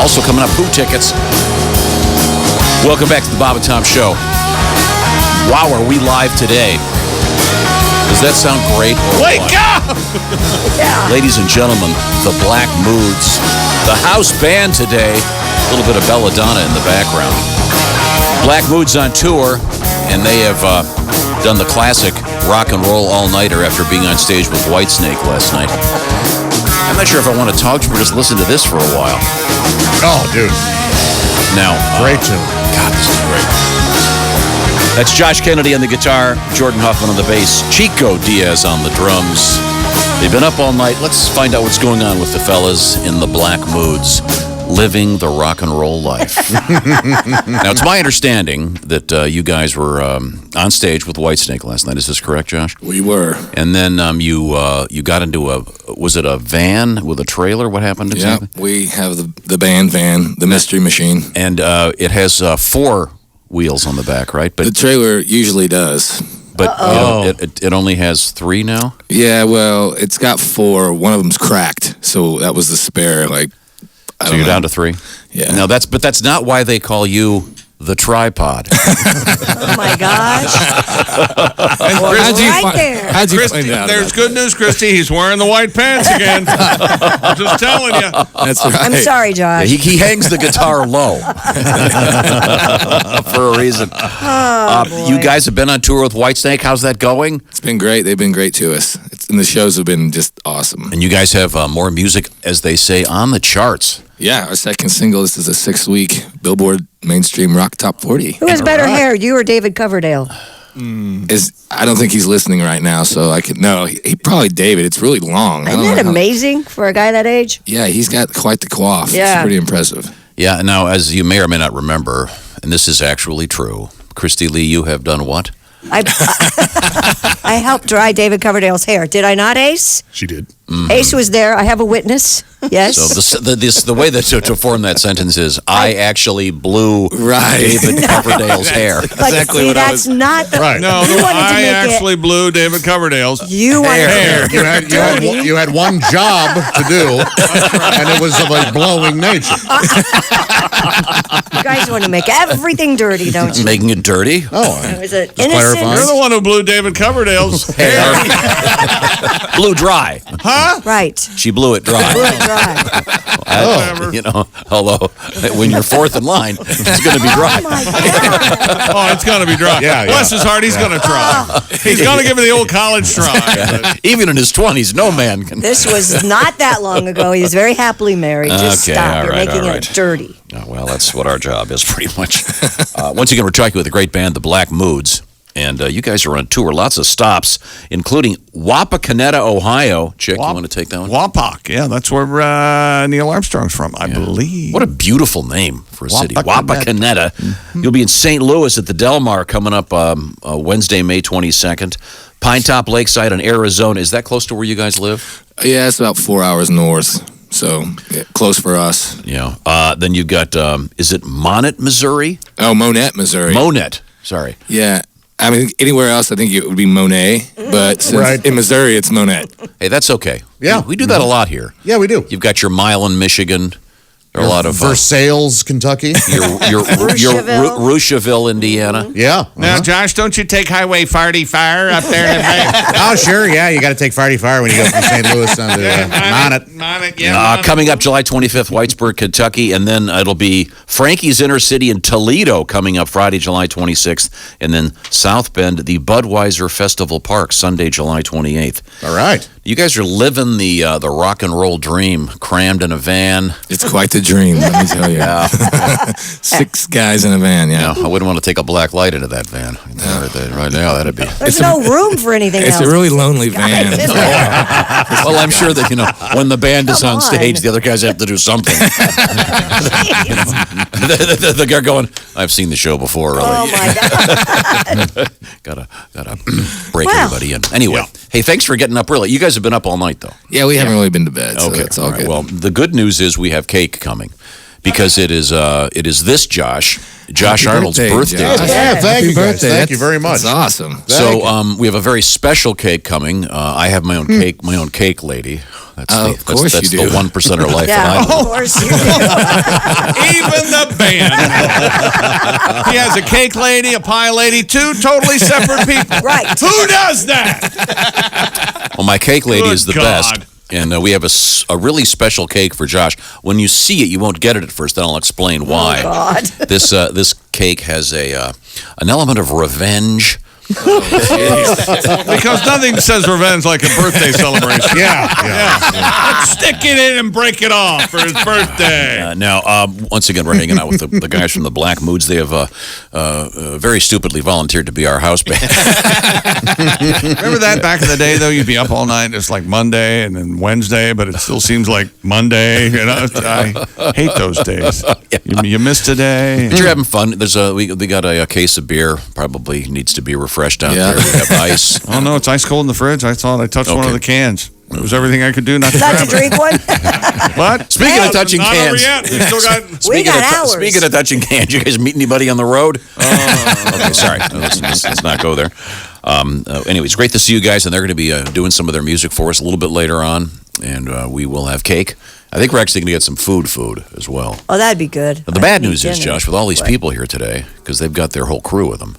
Also coming up, Who tickets. Welcome back to the Bob and Tom Show. Wow, are we live today? Does that sound great? Wake up! Yeah. Ladies and gentlemen, the Black Moods. The house band today. A little bit of belladonna in the background. Black Moods on tour, and they have done the classic rock and roll all-nighter after being on stage with Whitesnake last night. I'm not sure if I want to talk to her or just listen to this for a while. Oh, dude. Now, Great tune. God, this is great. That's Josh Kennedy on the guitar, Jordan Huffman on the bass, Chico Diaz on the drums. They've been up all night. Let's find out what's going on with the fellas in the Black Moods, living the rock and roll life. Now, it's my understanding that you guys were on stage with Whitesnake last night. Is this correct, Josh? We were. And then you got into was it a van with a trailer? What happened exactly? Yeah, we have the band van, the Mystery Machine. And it has 4 wheels on the back, right? But the trailer usually does. But it only has 3 now? Yeah, well, it's got 4. One of them's cracked, so that was the spare. So you're down to 3? Yeah. Now that's not why they call you the tripod. Oh my gosh. How'd you find out? There's good news, Christy. He's wearing the white pants again. I'm just telling you. That's right. I'm sorry, Josh. Yeah, he hangs the guitar low for a reason. You guys have been on tour with Whitesnake. How's that going? It's been great. They've been great to us. And the shows have been just awesome. And you guys have more music, as they say, on the charts. Yeah, our second single, this is a 6-week Billboard Mainstream Rock Top 40. Who has better hair, you or David Coverdale? I don't think he's listening right now, so I could... No, he probably David. It's really long. Isn't that amazing for a guy that age? Yeah, he's got quite the coif. Yeah. It's pretty impressive. Yeah, now, as you may or may not remember, and this is actually true, Christy Lee, you have done what? I helped dry David Coverdale's hair. Did I not, Ace? She did. Mm-hmm. Ace was there. I have a witness. Yes. So the way that to form that sentence is, I actually blew Right. David Coverdale's hair. But exactly see, what I that's was- not the... Right. No, you wanted to I make actually blew David Coverdale's You wanted hair. to make it You had one job to do, and it was of a blowing nature. You guys want to make everything dirty, don't you? Making it dirty? Oh, It was an clarifying. innocent... You're the one who blew David Coverdale's hair. Blew dry. Huh? Right. She blew it dry. Blew it dry. Whatever. You know, although when you're fourth in line, it's going to be dry. Oh, my God. Oh, it's going to be dry. Yeah, Bless his heart, he's going to try. He's going to give it the old college try. Even in his 20s, no man can. This was not that long ago. He was very happily married. Just Okay, stop. all You're right, making all it right. dirty. Oh, well, that's what our job is pretty much. Once again, we're talking with a great band, the Black Moods. And you guys are on tour, lots of stops, including Wapakoneta, Ohio. Chick, you want to take that one? Wapak, yeah, that's where Neil Armstrong's from, I believe. What a beautiful name for a city. Wapakoneta. Wapakoneta. You'll be in St. Louis at the Del Mar coming up Wednesday, May 22nd. Pine Top Lakeside in Arizona. Is that close to where you guys live? Yeah, it's about 4 hours north. So, yeah, close for us. Yeah. Then you've got, is it Monette, Missouri? Oh, Monette, Missouri. Monette, sorry. Yeah. I mean, anywhere else, I think it would be Monet. But since in Missouri, it's Monette. Hey, that's okay. Yeah. We do that a lot here. Yeah, we do. You've got your Milan, Michigan. There are a lot of Versailles, Kentucky. your Rushville, Indiana. Yeah. Now, Josh, don't you take Highway 45 up there? Oh, sure. Yeah, you got to take Friday Fire when you go from St. Louis down to Monette. Monette, yeah. Coming up July 25th, Whitesburg, Kentucky, and then it'll be Frankie's Inner City in Toledo coming up Friday, July 26th, and then South Bend, the Budweiser Festival Park, Sunday, July 28th. All right. You guys are living the rock and roll dream, crammed in a van. It's quite the dream, let me tell you. Yeah. 6 guys in a van, yeah. I wouldn't want to take a black light into that van. Right now, that'd be... There's no room for anything It's else. a really lonely van. Well, I'm sure that, when the band is on stage, the other guys have to do something. The guy going, I've seen the show before, really. Oh, my God. Gotta break everybody in. Anyway, hey, thanks for getting up early. You guys have been up all night, though. Yeah, we haven't really been to bed, so Okay, it's all right. good. Well, the good news is we have cake coming because it is this Josh Josh Arnold's birthday. Josh. Yeah, thank you guys. birthday. Thank you very much. That's awesome. So we have a very special cake coming. I have my own cake, lady. That's Of course that's you the do. 1%er life Yeah, that of I live. course you do. Even the band. He has a cake lady, a pie lady, two totally separate people. Right. Who does that? Well, my cake lady Good is the God. best. And we have a really special cake for Josh. When you see it, you won't get it at first. Then I'll explain why. God. This cake has an element of revenge. Because nothing says revenge like a birthday celebration. Yeah. Let's stick it in and break it off for his birthday. Now, once again, we're hanging out with the guys from the Black Moods. They have very stupidly volunteered to be our house band. Remember that back in the day, though? You'd be up all night. It's like Monday and then Wednesday, but it still seems like Monday. You know, I hate those days. You missed today. But you're having fun. There's we got a case of beer. Probably needs to be refreshed out there. We have ice. Oh, no, it's ice cold in the fridge. I thought I touched one of the cans. It was everything I could do not to Not grab to it. drink one? What? Speaking of touching Not cans. over yet. We still got... We got hours. Speaking of touching cans, you guys meet anybody on the road? Okay, sorry. Let's not go there. Anyways, great to see you guys, and they're going to be doing some of their music for us a little bit later on, and we will have cake. I think we're actually going to get some food as well. Oh, that'd be good. But the bad news is, dinner. Josh, with all these people here today, because they've got their whole crew with them,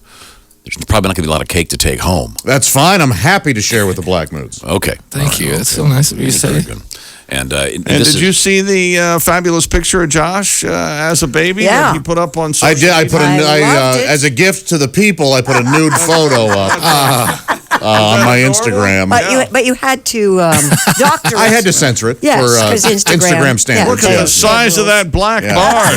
there's probably not going to be a lot of cake to take home. That's fine. I'm happy to share with the Black Moods. Okay. Thank you. That's so nice of you to say. Very good. And did you see the fabulous picture of Josh as a baby that Yeah. he put up on I social did. I put I loved it. as a gift to the people. I put a nude photo up on my Instagram. But you had to doctor I it. had to censor it Yes, for 'cause Instagram. Instagram standards. Look at Yeah. the size of that black Yeah. bar.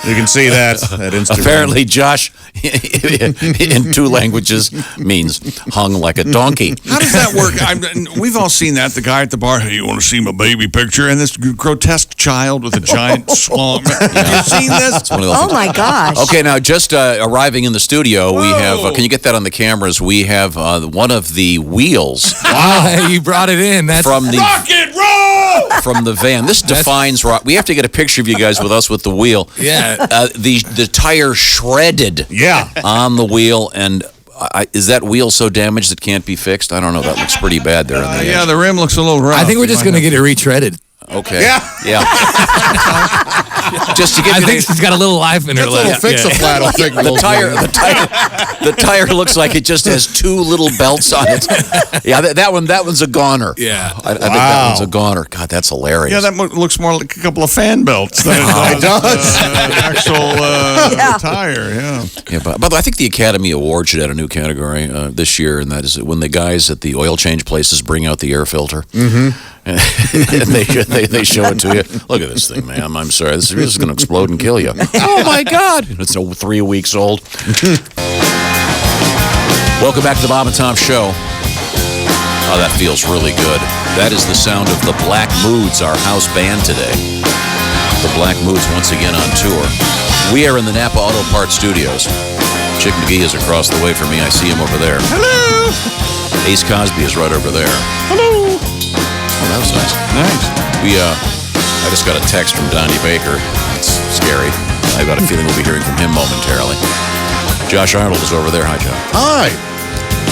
You can see that at Instagram. Apparently, Josh, in two languages, means hung like a donkey. How does that work? We've all seen that. The guy at the bar, hey, you want to see my baby picture? And this grotesque child with a giant slump. Have you seen this? One of those Oh things. my gosh. Okay, now just arriving in the studio, we have. Can you get that on the cameras? We have one of the wheels Wow, you brought it in. That's from the Rock and roll! from the van. This defines rock. We have to get a picture of you guys with us with the wheel. Yeah. The tire shredded. Yeah. On the wheel, and is that wheel so damaged it can't be fixed? I don't know. That looks pretty bad there. In the Yeah, edge. the rim looks a little rough. I think we're just going to get it retreaded. Okay. Yeah. Just to get I you think she's got a little life in her That's a little left. fix-a-flat. I'll fix the tire looks like it just has two little belts on it. Yeah, that one's a goner. Yeah. I think that one's a goner. God, that's hilarious. Yeah, that looks more like a couple of fan belts than it does an actual tire. Yeah. Yeah, but I think the Academy Award should add a new category this year, and that is when the guys at the oil change places bring out the air filter. Mm-hmm. And they show it to you. Look at this thing, man. I'm sorry. This is going to explode and kill you. Oh, my God. It's 3 weeks old. Welcome back to the Bob and Tom Show. Oh, that feels really good. That is the sound of the Black Moods, our house band today. The Black Moods once again on tour. We are in the Napa Auto Parts Studios. Chick McGee is across the way from me. I see him over there. Hello. Ace Cosby is right over there. Hello. Oh, that was nice. Nice. I just got a text from Donnie Baker. It's scary. I've got a feeling we'll be hearing from him momentarily. Josh Arnold is over there. Hi, Josh. Hi.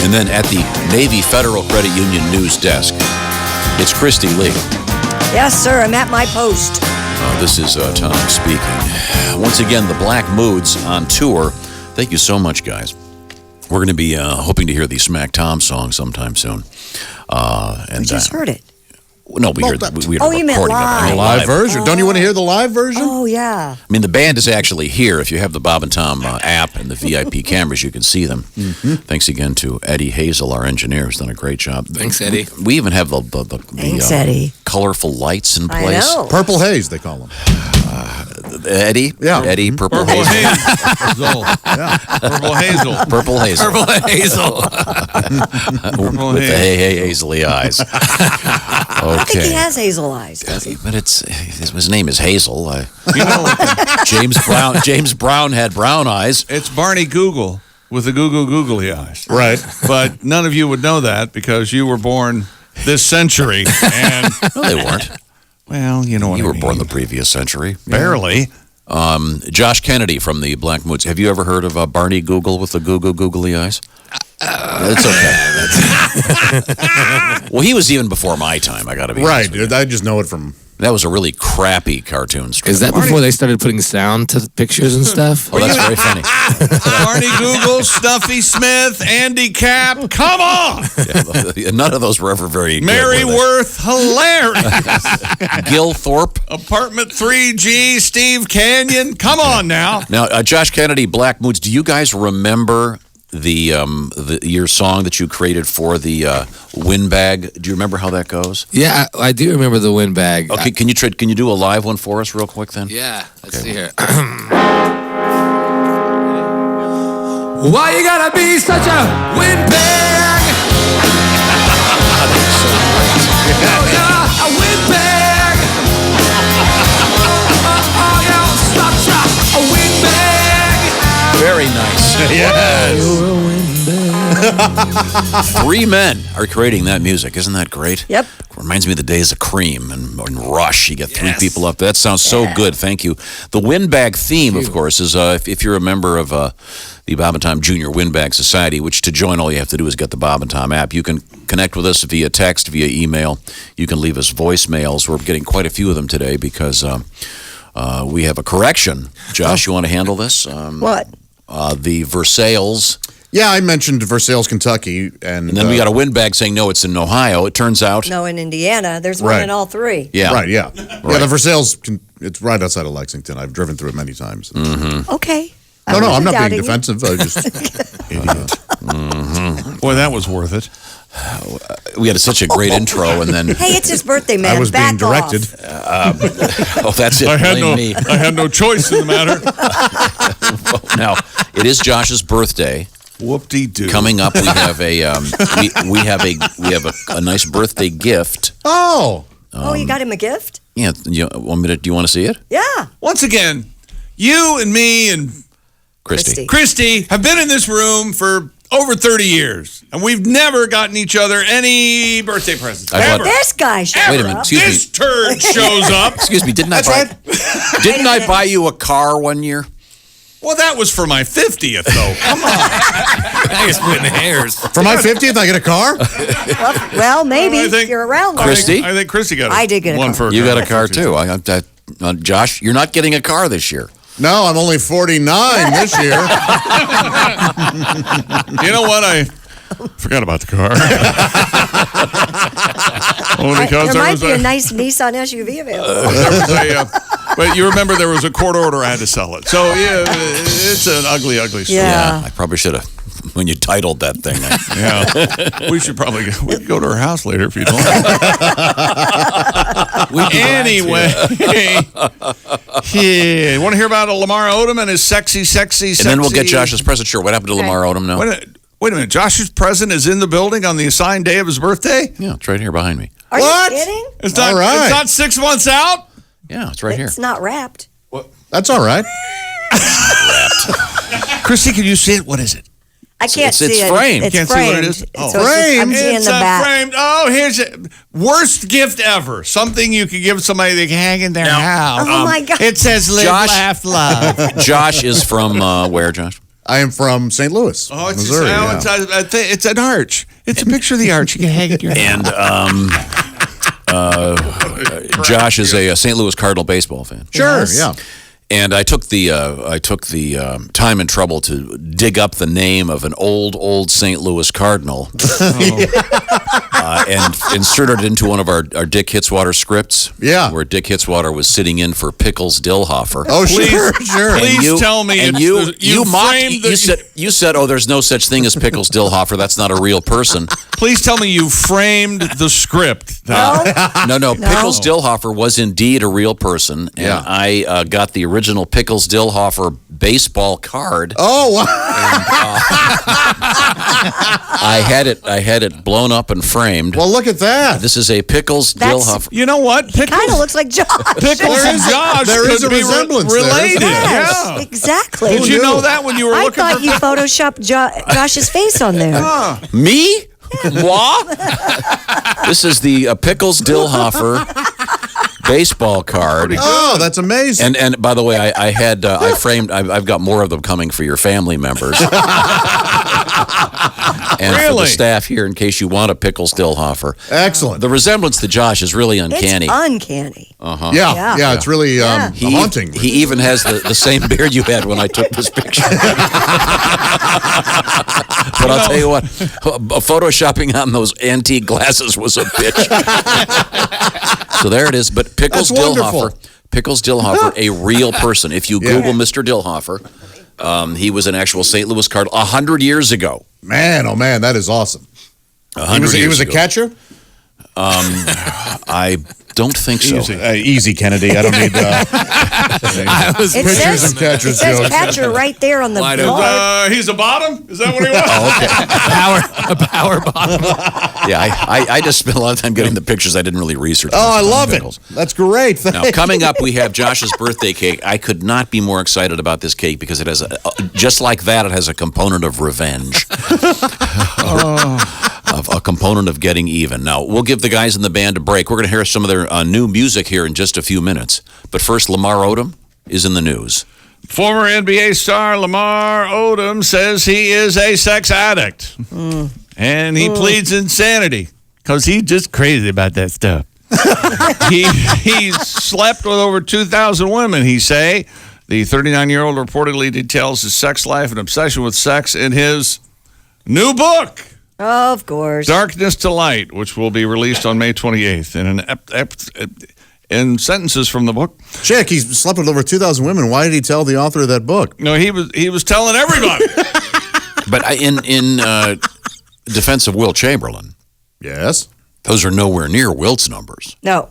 And then at the Navy Federal Credit Union news desk, it's Christy Lee. Yes, sir. I'm at my post. This is Tom speaking. Once again, the Black Moods on tour. Thank you so much, guys. We're going to be hoping to hear the Smack Tom song sometime soon. I just heard it. No, we heard Oh, you meant live. Live version. Don't you want to hear the live version? Oh, yeah. I mean, the band is actually here. If you have the Bob and Tom app and the VIP cameras, you can see them. Mm-hmm. Thanks again to Eddie Hazel, our engineer, who's done a great job. Thanks, Eddie. We even have the Thanks, Eddie. colorful lights in I place. know. Purple haze, they call them. Eddie? Yeah. Eddie, Purple Purple Hazel. Hazel. Purple Hazel. Purple hazel. Purple With the hazel. hey hazily eyes. I think he Okay. has hazel eyes, does he? But his name is Hazel. You know, James Brown had brown eyes. it's Barney Google with the googly eyes. Right. But none of you would know that because you were born this century. And, No, they weren't. well, you know what You I were mean. born the previous century. Barely. Josh Kennedy from the Black Moods. Have you ever heard of Barney Google with the googly eyes? It's okay. Well, he was even before my time, I got to be honest with you. I just know it from... That was a really crappy cartoon strip. Is that before they started putting sound to the pictures and stuff? Oh, that's very funny. Barney Google, Stuffy Smith, Andy Capp. Come on. Yeah, none of those were ever very Mary good. Worth, hilarious. Gil Thorpe. Apartment 3G, Steve Canyon. Come on now. Now, Josh Kennedy, Black Moods, do you guys remember your song that you created for the Windbag? Do you remember how that goes? Yeah, I do remember the Windbag. Okay, can you do a live one for us real quick then? Yeah, let's see here. Why you gotta be such a windbag? Oh, yeah, a windbag. Oh, yeah, such a windbag. Very nice. Yes. Three men are creating that music. Isn't that great? Yep. Reminds me of the days of Cream and Rush. You get three people up. That sounds so good. Thank you. The Windbag theme, of course, is if you're a member of the Bob and Tom Jr. Windbag Society, which to join all you have to do is get the Bob and Tom app. You can connect with us via text, via email. You can leave us voicemails. We're getting quite a few of them today because we have a correction. Josh, you want to handle this? What? The Versailles. Yeah, I mentioned Versailles, Kentucky. And then we got a Windbag saying, no, it's in Ohio. It turns out. No, in Indiana. There's one in all three. Yeah. Right, yeah. Yeah, the Versailles, it's right outside of Lexington. I've driven through it many times. Okay. No, I'm not being doubting you. defensive. I just... Idiot. Boy, that was worth it. We had such a great intro, and then. Hey, it's his birthday, man. I was being Back directed. Oh, that's it. I Blame me. had no choice in the matter. Now, it is Josh's birthday. Whoop-de-doo. Coming up, we have we have a nice birthday gift. Oh. You got him a gift? Yeah, do you want to see it? Yeah. Once again, you and me and Christy have been in this room for over 30 years, and we've never gotten each other any birthday presents. Ever. This guy showed Wait a minute, up. excuse This turd shows up. Excuse me, didn't I buy you a car one year? Well, that was for my 50th, though. Come on. I just splitting hairs. For my 50th, I get a car? Well, maybe. I think- You're around. Christy? I think Christy got I did get a one car. for You got a car too. Josh, you're not getting a car this year. No, I'm only 49 this year. You know what? I forgot about the car. Only because There might was be a nice Nissan SUV available. but you remember there was a court order. I had to sell it. So yeah, it's an ugly, ugly story. Yeah. I probably should have when you titled that thing. Yeah, we should probably go to her house later if you don't. Anyway, yeah, want to hear about Lamar Odom and his sexy? And then we'll get Josh's present. Sure. What happened to Lamar Odom now? Wait a minute. Josh's present is in the building on the assigned day of his birthday? Yeah, it's right here behind me. Are What? you kidding? It's not, All right. it's not 6 months out? Yeah, it's right here. It's not wrapped. That's all right. Christy, can you see it? What is it? I can't it's see it. framed. It's Can't see framed. what it is? Oh. So it's just Framed? empty in It's the back. framed. Oh, here's it. Worst gift ever. Something you could give somebody they can hang in their house. Oh, my God. It says live, Josh- laugh, love. Josh is from where, Josh? I am from St. Louis, Oh, it's, Missouri. it's an arch. It's a picture of the arch. You can hang it in your house. And Josh is a St. Louis Cardinal baseball fan. Sure, Yes. yeah. And I took the time and trouble to dig up the name of an old St. Louis Cardinal and inserted it into one of our Dick Hitswater scripts. Yeah. Where Dick Hitswater was sitting in for Pickles Dillhofer. Oh, sure. Please tell me And it's you mocked. framed the- You said, "Oh, there's no such thing as Pickles Dillhofer. That's not a real person." Please tell me you framed the script. No. No. Pickles Dillhofer was indeed a real person, and Yeah. I got the original Pickles Dillhofer baseball card. Oh, wow. I had it blown up and framed. Well, look at that. This is a Pickles That's- Dillhofer. You know what? Kind of looks like Josh. Pickles and Josh there is could a be resemblance there, isn't related. there? Yes, Yeah. exactly. Did you know that when you were I looking thought for you photoshopped Josh's face on there. Me? Moi? This is the Pickles Dillhofer baseball card. Oh, that's amazing. And by the way, I've got more of them coming for your family members. And for the staff here, in case you want a pickle Stillhofer. Excellent. The resemblance to Josh is really uncanny. It's uncanny. Yeah, it's really haunting. He even has the same beard you had when I took this picture. But I'll tell you what, photoshopping on those antique glasses was a bitch. So there it is. But Pickles Dillhofer, a real person. If you Google Mr. Dillhofer, he was an actual St. Louis Card 100 years ago. Man, oh man, that is awesome. He was a catcher? I don't think so. Easy, Kennedy. I don't need pictures and catchers. It says catcher right there on the card. He's a bottom? Is that what he was? A power bottom. Yeah, I just spent a lot of time getting the pictures. I didn't really research. Oh, I love it. That's great. Thanks. Now, coming up, we have Josh's birthday cake. I could not be more excited about this cake because it has, just like that, it has a component of revenge. Of a component of getting even. Now, we'll give the guys in the band a break. We're going to hear some of their new music here in just a few minutes. But first, Lamar Odom is in the news. Former NBA star Lamar Odom says he is a sex addict. And he pleads insanity because he's just crazy about that stuff. He slept with over 2,000 women, he say. The 39-year-old reportedly details his sex life and obsession with sex in his new book. Of course. Darkness to Light, which will be released on May 28th. In sentences from the book. Chick, he slept with over 2,000 women. Why did he tell the author of that book? No, he was telling everybody. But in defense of Wilt Chamberlain, Yes. those are nowhere near Wilt's numbers. No.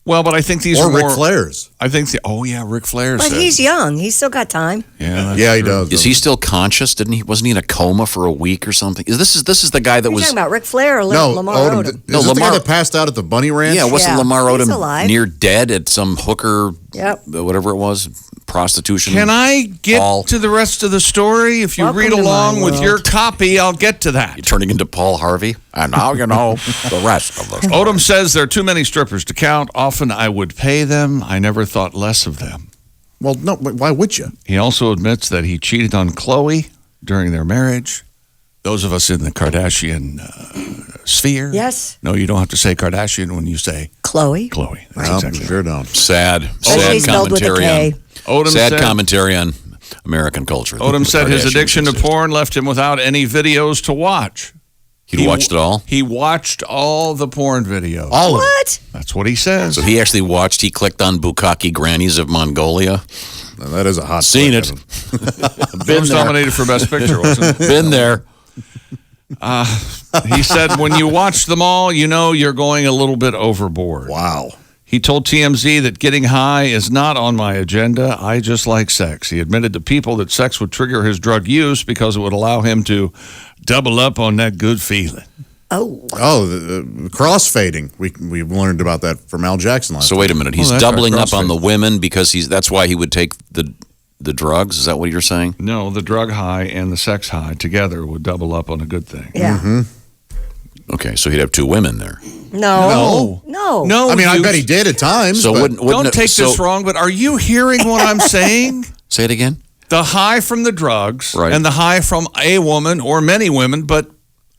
Well, but I think these Or are more... Ric Flair's. I think Ric Flair But said. he's young. He's still got time. Yeah, Yeah, he does. Is he still conscious? Wasn't he in a coma for a week or something? This is the guy that You're was... talking about Ric Flair or No, Lamar Odom. Odom? Is this the guy that passed out at the Bunny Ranch? Yeah, wasn't Yeah, Lamar he's Odom alive. near dead at some hooker, Yep. whatever it was, prostitution? Can I get Paul. to the rest of the story? If you Welcome read to my along with world. your copy, I'll get to that. You're turning into Paul Harvey? And now you know the rest of the story. Odom says there are too many strippers to count. Often I would pay them. I never thought less of them. Well, no, but why would you? He also admits that he cheated on Chloe during their marriage. Those of us in the Kardashian sphere. Yes. No, you don't have to say Kardashian when you say Chloe. Chloe. That's No, exactly sure don't. Sad Especially spelled with a commentary K. on... Odom Sad said, commentary on American culture. Odom said his Kardashians addiction to exist. porn left him without any videos to watch. He watched it all? He watched all the porn videos. All of it. What? That's what he says. So he actually watched, he clicked on Bukkake Grannies of Mongolia. Now, that is a hot Seen flick, it. Evan. It was nominated for Best Picture, wasn't it? Been there. He said, when you watch them all, you know you're going a little bit overboard. Wow. He told TMZ that getting high is not on my agenda. I just like sex. He admitted to People that sex would trigger his drug use because it would allow him to double up on that good feeling. Oh. Oh, the crossfading. We learned about that from Al Jackson last So wait a minute. He's that's doubling right, up on the CrossFit. women because that's why he would take the drugs? Is that what you're saying? No, the drug high and the sex high together would double up on a good thing. Yeah. Okay, so he'd have two women there. No. No, I mean, I you- bet he did at times. So but wouldn't Don't it, take so, this wrong, but are you hearing what I'm saying? Say it again. The high from the drugs Right. and the high from a woman or many women, but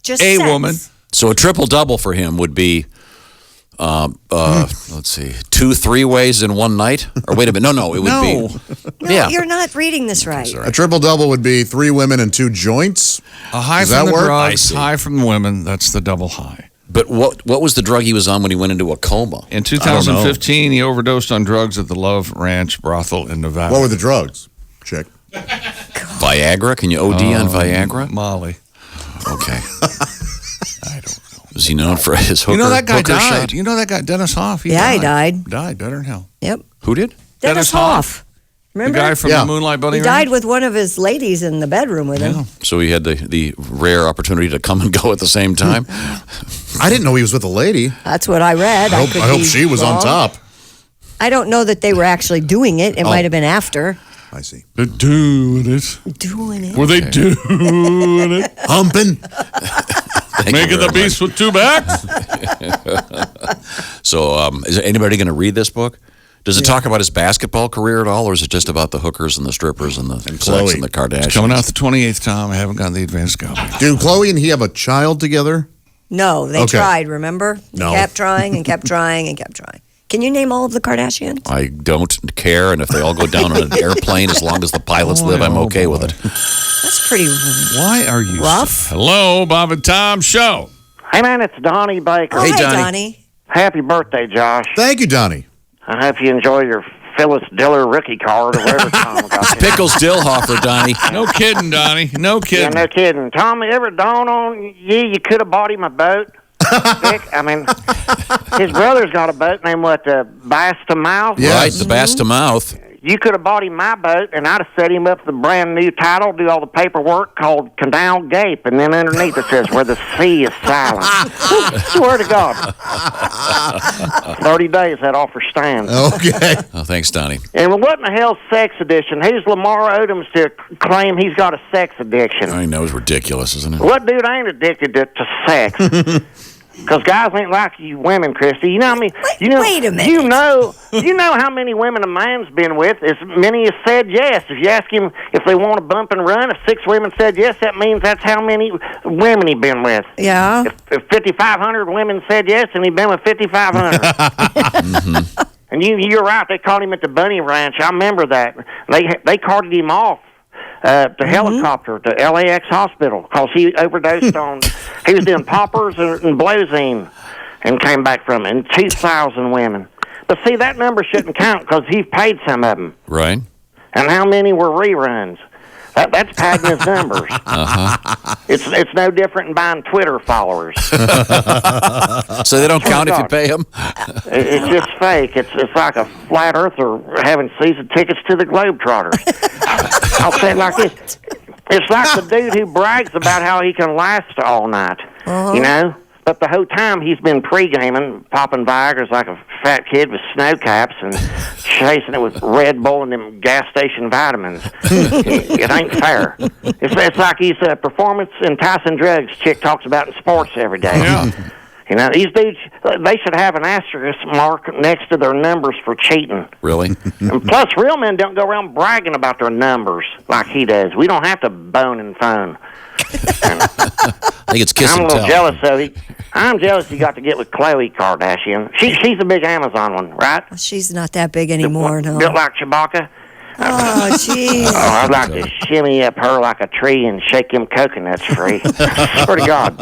Just a sex. woman. So a triple double for him would be, let's see, 2 3-ways in one night? Or wait a minute. No, it would No. be. No, Yeah. you're not reading this right. a triple double would be 3 women and 2 joints. A high Does from that the work? I drugs, see. high from the women, that's the double high. But what was the drug he was on when he went into a coma? In 2015, he overdosed on drugs at the Love Ranch brothel in Nevada. What were the drugs? Check. Viagra? Can you OD on Viagra? Molly. Okay. I don't know. Is he known for his hooker, You know that guy hooker died. shot? You know that guy, Dennis Hoff? He died. Died, better than hell. Yep. Who did? Dennis Hoff. Remember? The guy from Yeah. the Moonlight Bunny He Ranch? died with one of his ladies in the bedroom with him. So he had the rare opportunity to come and go at the same time? I didn't know he was with a lady. That's what I read. I could hope be she was on wrong. top. I don't know that they were actually doing it. It might have been after. I see. They're doing it. Doing it. Were they doing it? Humping. Thank you Making very the beast with 2 backs? So, is anybody going to read this book? Does it talk about his basketball career at all, or is it just about the hookers and the strippers and the sex Chloe. and the Kardashians? It's coming out the 28th, Tom. I haven't gotten the advanced copy. Do Chloe and he have a child together? No, they Okay. tried, remember? No. Kept trying and kept trying and kept trying. Can you name all of the Kardashians? I don't care, and if they all go down on an airplane, as long as the pilots live, I'm okay with it. That's pretty Why are you rough. Hello, Bob and Tom Show. Hey, man, it's Donnie Baker. Oh, Hey, hi, Donnie. Donnie. Happy birthday, Josh. Thank you, Donnie. I hope you enjoy your Phyllis Diller rookie card or whatever Tom got you. Pickles Dillhofer, Donnie. No kidding, Donnie. No Yeah, kidding. no kidding. Tommy, ever dawn on you could have bought him a boat? Dick? I mean, his brother's got a boat named, Bass to Mouth? Yeah. Right, the bass to mouth. You could have bought him my boat, and I'd have set him up with a brand new title, do all the paperwork called Canal Gape, and then underneath it says, where the sea is silent. Swear to God. 30 days, that offer stands. Okay. Oh, thanks, Donnie. And what in the hell's sex addiction? Who's Lamar Odom to claim he's got a sex addiction? I know it's ridiculous, isn't it? What dude ain't addicted to sex? Because guys ain't like you women, Christy. You know how many? Wait a minute. You know how many women a man's been with? As many as said yes. If you ask him if they want to bump and run, if 6 women said yes, that means that's how many women he been with. Yeah. If 5,500 women said yes, and he been with 5,500. And you're right. They caught him at the Bunny Ranch. I remember that. They carted him off. The helicopter to LAX hospital because he overdosed on. He was doing poppers and blowzine and came back from it. And 2,000 women. But see, that number shouldn't count because he paid some of them. Right. And how many were reruns? That's padding his numbers. It's no different than buying Twitter followers. So they don't count if you pay them? It's just fake. It's like a flat earther having season tickets to the Globetrotters. I'll say it like this. It's like the dude who brags about how he can last all night, you know? But the whole time he's been pre-gaming, popping Viagra's like a fat kid with snow caps and chasing it with Red Bull and them gas station vitamins. It ain't fair. It's like he's a performance-enticing drugs chick talks about in sports every day. Yeah. You know, these dudes, they should have an asterisk mark next to their numbers for cheating. Really? And plus, real men don't go around bragging about their numbers like he does. We don't have to bone and phone. I think it's kiss I'm a and little tell. jealous of it. I'm jealous he got to get with Khloe Kardashian. She's a big Amazon one, right? She's not that big anymore, no. Built like Chewbacca. Oh, jeez. Oh, I'd like to shimmy up her like a tree and shake them coconuts free. Swear to God.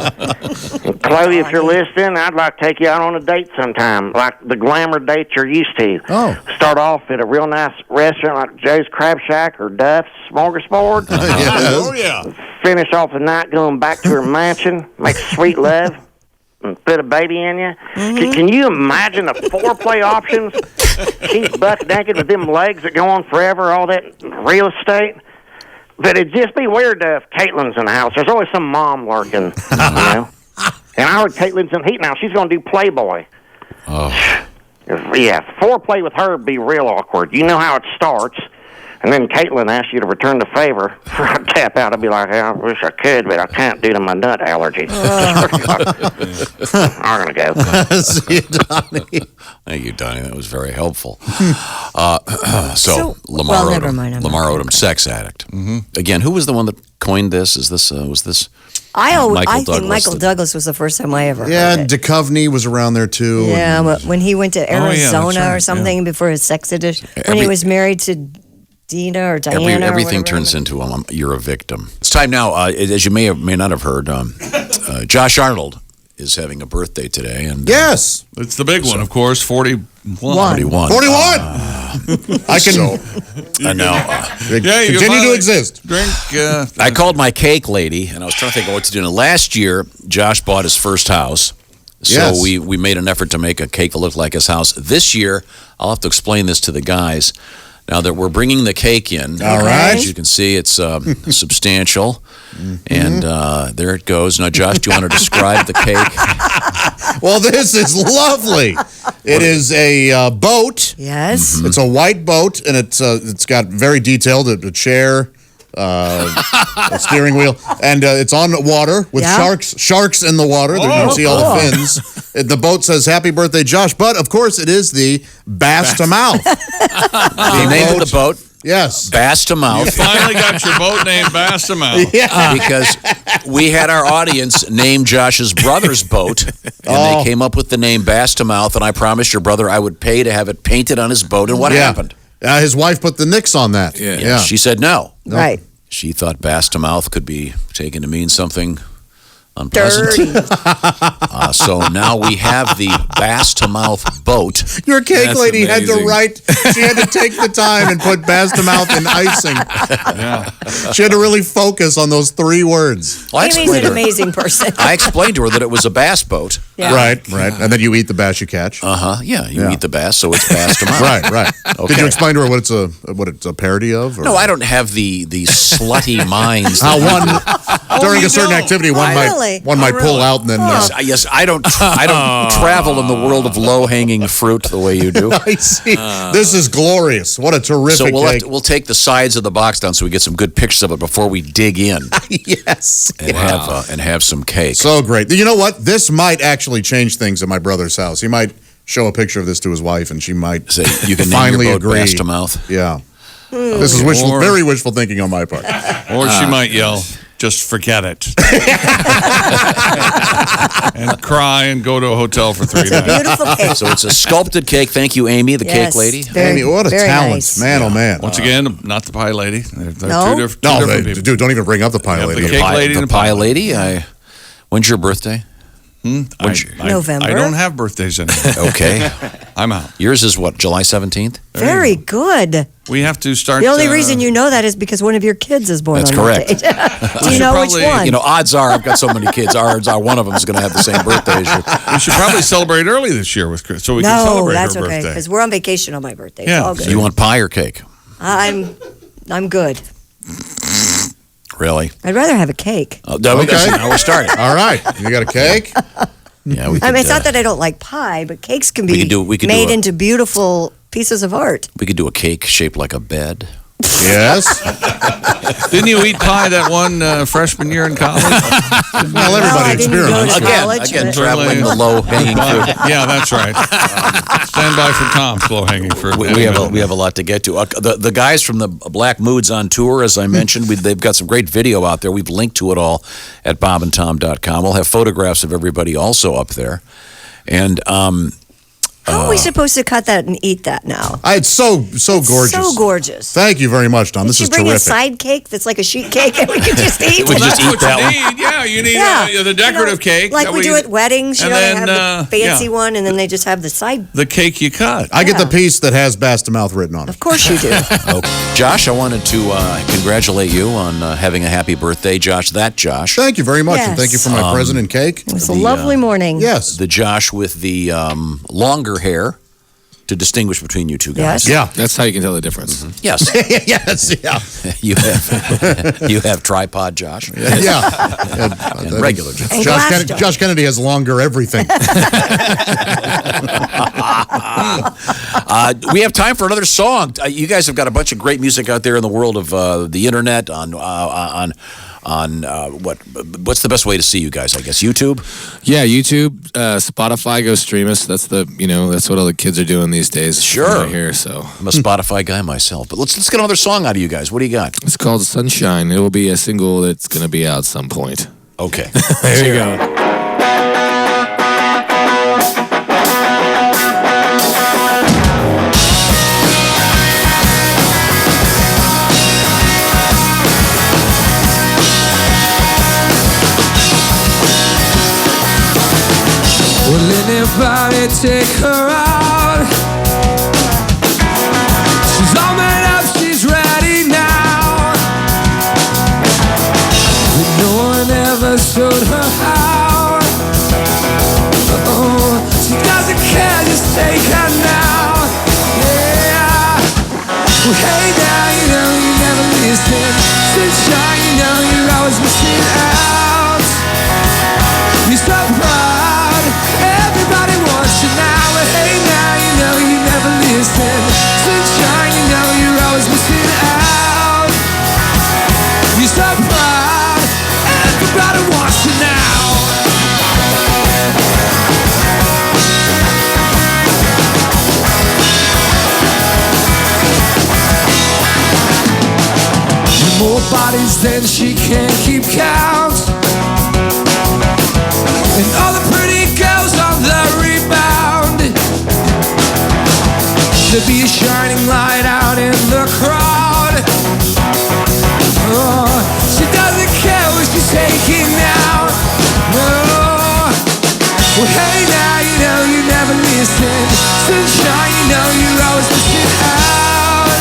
And Chloe, if you're listening, I'd like to take you out on a date sometime, like the glamour date you're used to. Oh. Start off at a real nice restaurant like Joe's Crab Shack or Duff's Smorgasbord. Oh, yeah. Finish off the night going back to her mansion, make sweet love, and put a baby in you. Can you imagine the foreplay options? She's buck naked with them legs that go on forever, all that real estate. But it'd just be weird if Caitlin's in the house. There's always some mom lurking, you know. And I heard Caitlin's in heat now. She's going to do Playboy. Oh. Yeah, foreplay with her would be real awkward. You know how it starts. And then Caitlin asks you to return the favor. I'd tap out. I'd be like, I wish I could, but I can't due to my nut allergy. I'm going to go. See you, Donnie. Thank you, Donnie. That was very helpful. So- Lamar well, Odom. never mind, I'm Lamar not Odom, sex addict. Again, who was the one that coined this? Is this was this? I Michael think Douglas, Michael Douglas was the first time I ever Yeah, heard it. Duchovny was around there too. Yeah, but when he went to yeah, that's Arizona right, or something before his sex addiction, when Every- he was married to Dina or Diana. Everything or turns into you're a victim. It's time now. As you may not have heard, Josh Arnold is having a birthday today, and Yes. It's the big one, of course, 41. 41. 41. I can now. Yeah, you continue to finally exist. Drink. I called my cake lady, and I was trying to think of what to do. Now, last year, Josh bought his first house. So Yes. we made an effort to make a cake that looked like his house. This year, I'll have to explain this to the guys. Now that we're bringing the cake in, All right. as you can see, it's substantial. And there it goes. Now, Josh, do you want to describe the cake? Well, this is lovely. It is a boat. Yes. It's a white boat, and it's got very detailed a chair, a steering wheel, and it's on water with Yeah. sharks in the water. You can see all the fins. The boat says "Happy Birthday, Josh," but of course it is the Bass to Mouth. The name of the boat, Yes. Bass to You Mouth. finally got your boat named Bastamouth. Yeah. Because we had our audience name Josh's brother's boat, and they came up with the name Bass to Mouth, and I promised your brother I would pay to have it painted on his boat, and what happened? His wife put the nix on that. Yeah. She said no. Right. She thought Bass to Mouth could be taken to mean something unpleasant. Dirty. So now we have the Bass to Mouth boat. Your cake That's lady had to amazing. write. She had to take the time and put Bass to Mouth in icing. She had to really focus on those 3 words. Well, I Amy's explained an to her- amazing person. I explained to her that it was a bass boat. Yeah. Right. And then you eat the bass you catch. Yeah, you eat the bass, so it's Bass to Mouth. Right. Okay. Did you explain to her what it's a parody of? Or? No, I don't have the slutty minds. How that one during you a certain don't? activity, one Really? might pull out and then. Yes, I don't travel in the world of low hanging fruit the way you do. I see. This is glorious. What a terrific So cake. we'll take the sides of the box down so we get some good pictures of it before we dig in Yes. and have some cake. So great. You know what? This might actually change things at my brother's house. He might show a picture of this to his wife, and she might Say you can finally name your boat agree. Bass to Mouth. Yeah. This is very wishful thinking on my part. Or she might yell, just forget it. And cry and go to a hotel for 3 nights. Beautiful cake. So it's a sculpted cake. Thank you, Amy, the Yes. cake lady. Very, Amy, what a very talent. nice. Man, oh, man. Once again, not the pie lady. They're No? two No, different people. dude, don't even bring up the pie Yeah, lady. the cake lady The and the pie pie lady. When's your birthday? November. I don't have birthdays anymore. Okay. I'm out. Yours is what, July 17th? Very good. We have to start. The only reason you know that is because one of your kids is born That's on correct. that date. Do you should know probably- which one? You know, odds are I've got so many kids. Odds are one of them is going to have the same birthday as you. we should probably celebrate early this year with Chris, so we can no, celebrate that's her okay birthday. because we're on vacation on my birthday. Yeah. It's all good. Do you want pie or cake? I'm good. Really? I'd rather have a cake. Oh, there we go. Okay. Now we're starting. All right. You got a cake? Yeah, we could, I mean, it's not that I don't like pie, but cakes can we be could do made a- into beautiful pieces of art. we could do a cake shaped like a bed. Yes. Didn't you eat pie that one freshman year in college? Well, No, I everybody didn't go experiments. to college, Again, but- traveling the low hanging fruit. Yeah, that's right. Stand by for Tom's low hanging fruit. We have a lot to get to. The guys from the Black Moods on tour, as I mentioned, they've got some great video out there. We've linked to it all at bobandtom.com. We'll have photographs of everybody also up there. And How are we supposed to cut that and eat that now? It's so gorgeous. So gorgeous. Thank you very much, Tom. This Did is you bring terrific. a side cake that's like a sheet cake and we could just eat We it? could just That's eat what that you one. need. Yeah, you need Yeah. the decorative cake. Like that we do at weddings, you and know, then, they have the fancy yeah. one and then they just have the side. The cake you cut. I get the Yeah. piece that has Bass to Mouth written on it. Of course you do. Josh, I wanted to congratulate you on having a happy birthday, Josh. That Josh. Thank you very much, and Yes. thank you for my present and cake. It was a lovely morning. Yes. The Josh with the longer hair to distinguish between you two guys. Yes. Yeah. That's how you can tell the difference. Yes. Yes. Yeah. You have tripod Josh. Yeah. And regular Josh. And glass jar. Josh Kennedy has longer everything. We have time for another song. You guys have got a bunch of great music out there in the world of the internet. What's the best way to see you guys? I guess YouTube. Yeah, YouTube, Spotify, go stream us. That's that's what all the kids are doing these days. Sure. Right here, so I'm a Spotify guy myself, but let's get another song out of you guys. What do you got? it's called Sunshine. It will be a single that's going to be out some point. Okay. There you go. Will anybody take her out? She's all made up, she's ready now. But no one ever showed her how. Oh, she doesn't care, just take her now. Yeah. Well, hey now, you know you never listen. Sunshine, you know you're always missing out. You're so proud, everybody wants you now. But hey now, you know you never listen. Sunshine, you know you're always missing out. You're so proud, everybody wants you now. bodies, then she can't keep count. And all the pretty girls on the rebound, to be a shining light out in the crowd. Oh, she doesn't care what she's taking now. No. Well, hey now, you know you never listen. Sunshine, you know you're always missing out.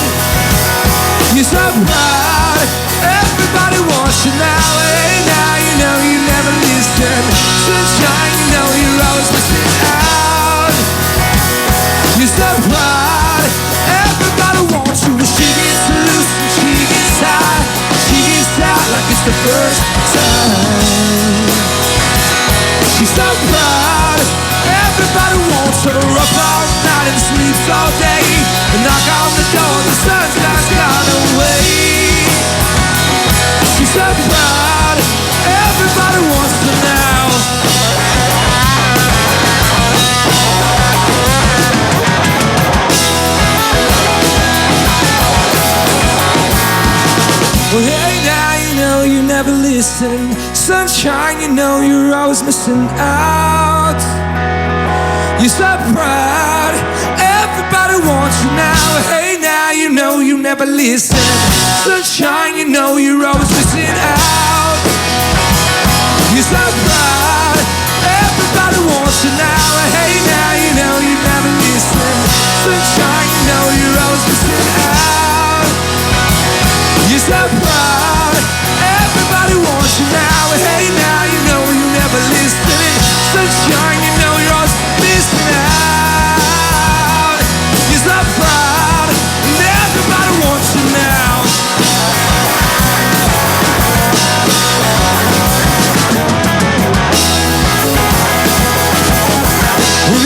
You're so proud, everybody wants you now. Hey now, you know you never listen. Sunshine, you know you're always missing out. You're so proud, everybody wants you. But she gets loose and she gets high. She gets out like it's the first time. She's so proud, everybody wants her up all night and sleeps all day. And knock on the door, the sun's not gone away. She's so proud, everybody wants her now. Well, hey now, you know you never listen. Sunshine, you know you're always missing out. You're so proud, everybody wants you now. Hey now, you know you never listen. Sunshine, you know you're always missing out. You're so proud, everybody wants you now. Hey now, you know you never listen. Sunshine, you know you're always missing out. You're so proud, everybody wants you now. Hey now, you know you never listening. Sunshine, you know you're always missing out. You're so proud, and everybody wants you now.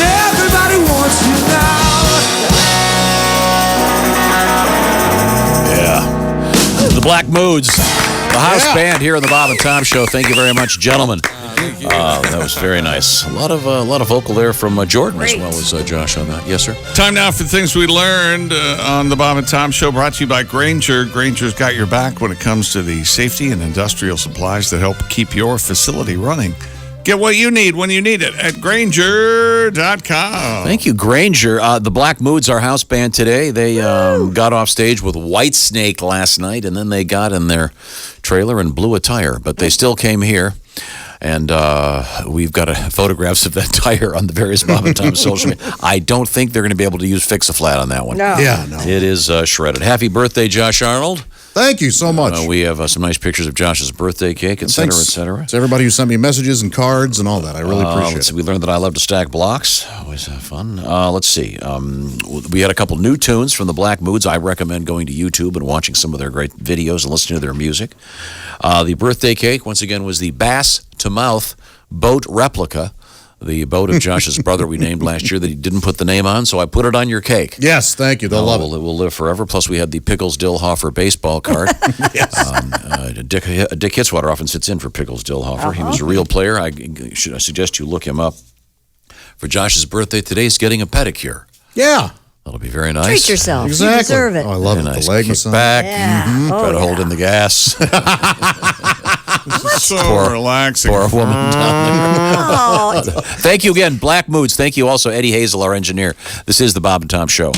Everybody wants you now. Yeah. The Black Moods, the house band here on the Bob and Tom Show. Thank you very much, gentlemen. That was very nice. A lot of vocal there from Jordan as well as Josh on that. Yes, sir. Time now for things we learned on the Bob and Tom Show, brought to you by Grainger. Grainger's got your back when it comes to the safety and industrial supplies that help keep your facility running. Get what you need when you need it at Grainger.com. Thank you, Grainger. The Black Moods, our house band today. They got off stage with Whitesnake last night, and then they got in their trailer and blew a tire. But they still came here. And we've got photographs of that tire on the various Bob and Tom social media. I don't think they're going to be able to use Fix-A-Flat on that one. No. Yeah, no. It is shredded. Happy birthday, Josh Arnold. Thank you so much. We have some nice pictures of Josh's birthday cake, et cetera, et cetera. To everybody who sent me messages and cards and all that. I really appreciate it. We learned that I love to stack blocks. Always fun. Let's see. We had a couple new tunes from the Black Moods. I recommend going to YouTube and watching some of their great videos and listening to their music. The birthday cake, once again, was the Bass to Mouth boat replica. The boat of Josh's brother we named last year that he didn't put the name on, so I put it on your cake. Yes, thank you. They'll love it. It will live forever. Plus, we had the Pickles Dillhofer baseball card. Yes. Dick Hitzwater often sits in for Pickles Dillhofer. He was a real player. I suggest you look him up. For Josh's birthday today, he's getting a pedicure. Yeah. That'll be very nice. Treat yourself. Exactly. You deserve it. Oh, I love Very it. nice. The leg Kick massage. back. Yeah. Try to hold in the gas. So Poor- relaxing. Poor woman down there. Oh, Thank you again, Black Moods. Thank you also, Eddie Hazel, our engineer. This is the Bob and Tom Show.